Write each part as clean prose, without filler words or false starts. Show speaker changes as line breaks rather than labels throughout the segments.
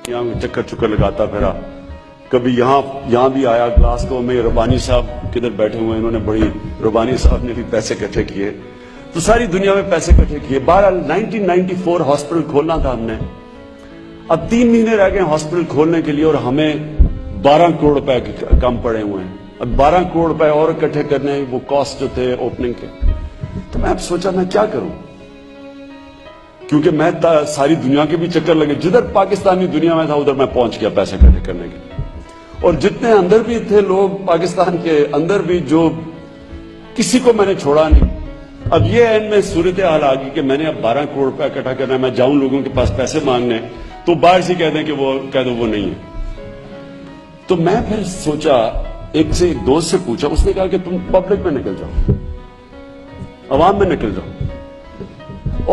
یہاں چکر چکر لگاتا پھرا، کبھی یہاں بھی آیا گلاسگو میں. ربانی صاحب کدھر بیٹھے ہوئے ہیں، انہوں نے بڑی، ربانی صاحب نے بھی پیسے اکٹھے کیے، تو ساری دنیا میں پیسے اکٹھے کیے. بہرحال 1994 ہاسپٹل کھولنا تھا ہم نے. اب 3 مہینے رہ گئے ہاسپٹل کھولنے کے لیے اور ہمیں 12 کروڑ روپے کم پڑے ہوئے ہیں. اب 12 کروڑ روپے اور اکٹھے کرنے، وہ کاسٹ جو تھے اوپننگ کے. تو میں اب سوچا میں کیا کروں، کیونکہ میں ساری دنیا کے بھی چکر لگے، جدھر پاکستانی دنیا میں تھا ادھر میں پہنچ گیا پیسے اکٹھے کرنے کے. اور جتنے اندر بھی تھے لوگ پاکستان کے اندر بھی، جو کسی کو میں نے چھوڑا نہیں. اب یہ این میں صورتحال آ گئی کہ میں نے اب 12 کروڑ روپے اکٹھا کرنا ہے. میں جاؤں لوگوں کے پاس پیسے مانگنے تو باہر سے کہہ دیں کہ وہ کہہ دو وہ نہیں ہے. تو میں پھر سوچا، ایک دوست سے پوچھا، اس نے کہا کہ تم پبلک میں نکل جاؤ، عوام میں نکل جاؤ،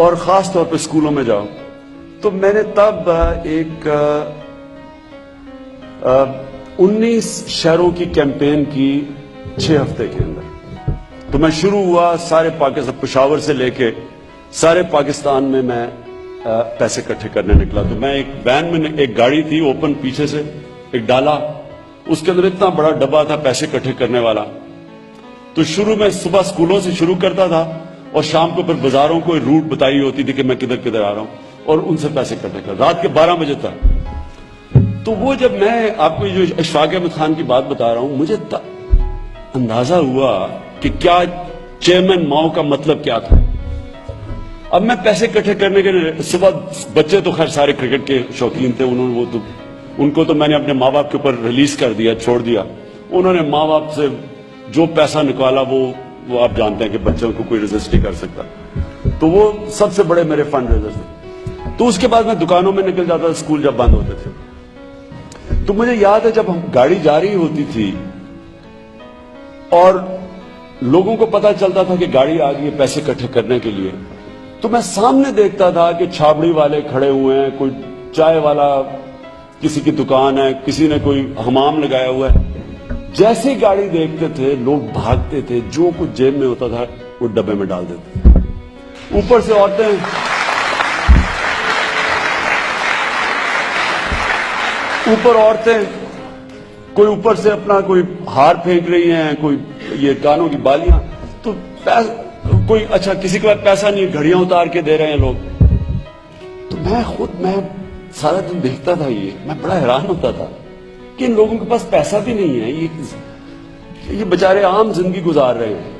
اور خاص طور پہ اسکولوں میں جاؤ. تو میں نے تب ایک 19 شہروں کی کیمپین کی 6 ہفتے کے اندر. تو میں شروع ہوا سارے پاکستان، پشاور سے لے کے سارے پاکستان میں میں پیسے اکٹھے کرنے نکلا. تو میں ایک وین میں، ایک گاڑی تھی اوپن پیچھے سے، ایک ڈالا، اس کے اندر اتنا بڑا ڈبہ تھا پیسے اکٹھے کرنے والا. تو شروع میں صبح اسکولوں سے شروع کرتا تھا اور شام کو پھر بازاروں کو روٹ بتائی ہوتی تھی کہ میں کدھر کدھر آ رہا ہوں، اور ان سے پیسے اکٹھے کر رات کے 12 بجے تک. تو وہ جب میں آپ کو جو اشفاق احمد خان کی بات بتا رہا ہوں، مجھے اندازہ ہوا کہ کیا چیئرمین ماؤ کا مطلب کیا تھا. اب میں پیسے اکٹھے کرنے کے لیے صبح، بچے تو خیر سارے کرکٹ کے شوقین تھے، ان کو تو میں نے اپنے ماں باپ کے اوپر ریلیز کر دیا، چھوڑ دیا. انہوں نے ماں باپ سے جو پیسہ نکالا وہ آپ جانتے ہیں کہ بچوں کو کوئی ریزسٹ نہیں کر سکتا. تو وہ سب سے بڑے میرے فنڈ ریزر تھے. تو اس کے بعد میں دکانوں میں نکل جاتا تھا اسکول جب بند ہوتے تھے. تو مجھے یاد ہے جب ہم گاڑی جا رہی ہوتی تھی اور لوگوں کو پتا چلتا تھا کہ گاڑی آ گئی ہے پیسے اکٹھے کرنے کے لیے، تو میں سامنے دیکھتا تھا کہ چھابڑی والے کھڑے ہوئے ہیں، کوئی چائے والا، کسی کی دکان ہے، کسی نے کوئی حمام لگایا ہوا ہے. جیسے ہی گاڑی دیکھتے تھے لوگ بھاگتے تھے، جو کچھ جیب میں ہوتا تھا وہ ڈبے میں ڈال دیتے تھے. اوپر سے عورتیں کوئی اوپر سے اپنا کوئی ہار پھینک رہی ہیں، کوئی یہ کانوں کی بالیاں. تو کوئی اچھا کسی کے پاس پیسہ نہیں، گھڑیاں اتار کے دے رہے ہیں لوگ. تو میں سارا دن دیکھتا تھا، میں بڑا حیران ہوتا تھا کہ ان لوگوں کے پاس پیسہ بھی نہیں ہے، یہ بیچارے عام زندگی گزار رہے ہیں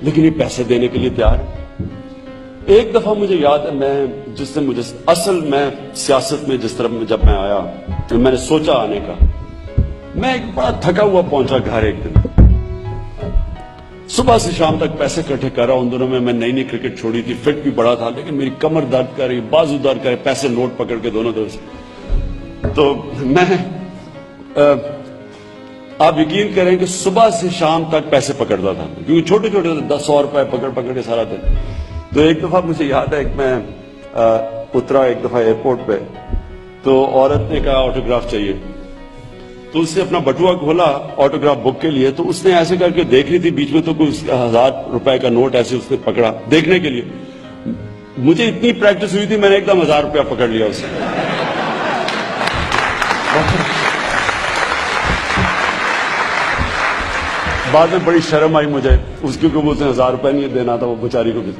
لیکن یہ پیسے دینے کے لیے تیار ہیں. ایک دفعہ مجھے یاد ہے، میں سیاست میں جس طرح جب میں آیا، میں نے سوچا آنے کا، میں ایک بڑا تھکا ہوا پہنچا گھر. ایک دن صبح سے شام تک پیسے اکٹھے کر رہا. ان دنوں میں نئی کرکٹ چھوڑی تھی، فٹ بھی بڑا تھا، لیکن میری کمر درد کر رہی، بازو درد کر رہے، پیسے نوٹ پکڑ کے دونوں طرف سے. تو میں آپ یقین کریں کہ صبح سے شام تک پیسے پکڑتا تھا، کیونکہ چھوٹے چھوٹے 100 روپے پکڑ کے سارا دن. تو ایک دفعہ مجھے یاد ہے کہ میں اترا ایک دفعہ ایئرپورٹ پہ، تو عورت نے کہا آٹوگراف چاہیے. تو اس نے اپنا بٹوا کھولا آٹوگراف بک کے لیے. تو اس نے ایسے کر کے دیکھ لی تھی، بیچ میں تو کوئی 1000 روپے کا نوٹ ایسے اس نے پکڑا دیکھنے کے لیے. مجھے اتنی پریکٹس ہوئی تھی، میں نے ایک دم 1000 روپیہ پکڑ لیا اسے. بعد میں بڑی شرم آئی مجھے اس کی، کیونکہ اسے 1000 روپے نہیں دینا تھا وہ بیچاری کو بھی.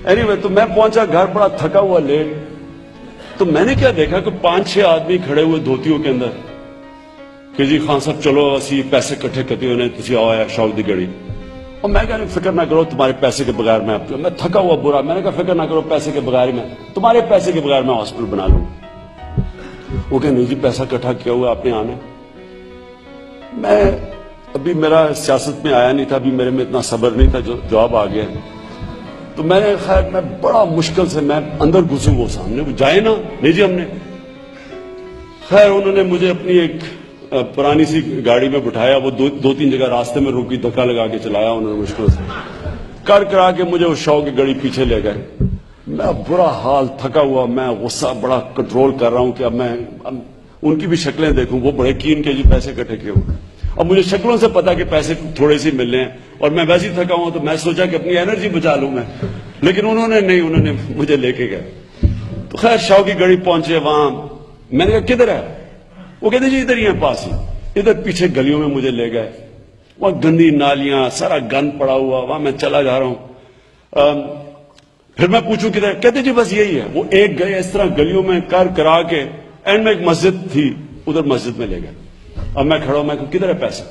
اینی وے، تو میں پہنچا گھر بڑا تھکا ہوا لیٹ. تو میں نے کیا دیکھا کہ 5-6 آدمی کھڑے ہوئے دھوتیوں کے اندر کہ جی خان صاحب چلو اسی پیسے اکٹھے کرتے ہوئے تھی آیا شوق دی گڑی. اور میں کہا فکر نہ کرو، تمہارے پیسے کے بغیر میں تھکا ہوا برا، میں نے کہا فکر نہ کرو، پیسے کے بغیر تمہارے پیسے کے بغیر میں ہاسپٹل بنا لوں. وہ کہ نہیں جی پیسہ اکٹھا کیا ہوا آپ نے آنا. میں ابھی میرا سیاست میں آیا نہیں تھا، ابھی میرے میں اتنا صبر نہیں تھا، جو جواب آ گیا. تو میں نے خیر میں بڑا مشکل سے میں اندر گھسوں، وہ سامنے وہ جائے نا، نہیں جی ہم نے. خیر انہوں نے مجھے اپنی ایک پرانی سی گاڑی میں بٹھایا، وہ 2-3 جگہ راستے میں روکی، دھکا لگا کے چلایا انہوں نے، مشکل سے کرا کے مجھے اس شوق کی گاڑی پیچھے لے گئے. میں برا حال تھکا ہوا، میں غصہ بڑا کنٹرول کر رہا ہوں کہ اب میں ان کی بھی شکلیں دیکھوں. وہ بڑے کین کے جی پیسے اکٹھے کیے ہوئے. اب مجھے شکلوں سے پتا کہ پیسے تھوڑے سے مل رہے ہیں اور میں ویسے ہی تھکا ہوں. تو میں سوچا کہ اپنی انرجی بچا لوں میں، لیکن انہوں نے مجھے لے کے گئے. تو خیر شاہ کی گڑی پہنچے، وہاں میں نے کہا کدھر ہے؟ وہ کہتے جی ادھر ہی ہیں پاس ہی. ادھر پیچھے گلیوں میں مجھے لے گئے, وہاں گندی نالیاں, سارا گند پڑا ہوا, وہاں میں چلا جا رہا ہوں. پھر میں پوچھوں کدھر, کہتے جی بس یہی ہے. وہ ایک گئے اس طرح گلیوں میں کرا کے اینڈ میں ایک مسجد تھی, ادھر مسجد میں لے گئے. اب میں کھڑا ہوں, میں کہا کدھر ہے پیسہ؟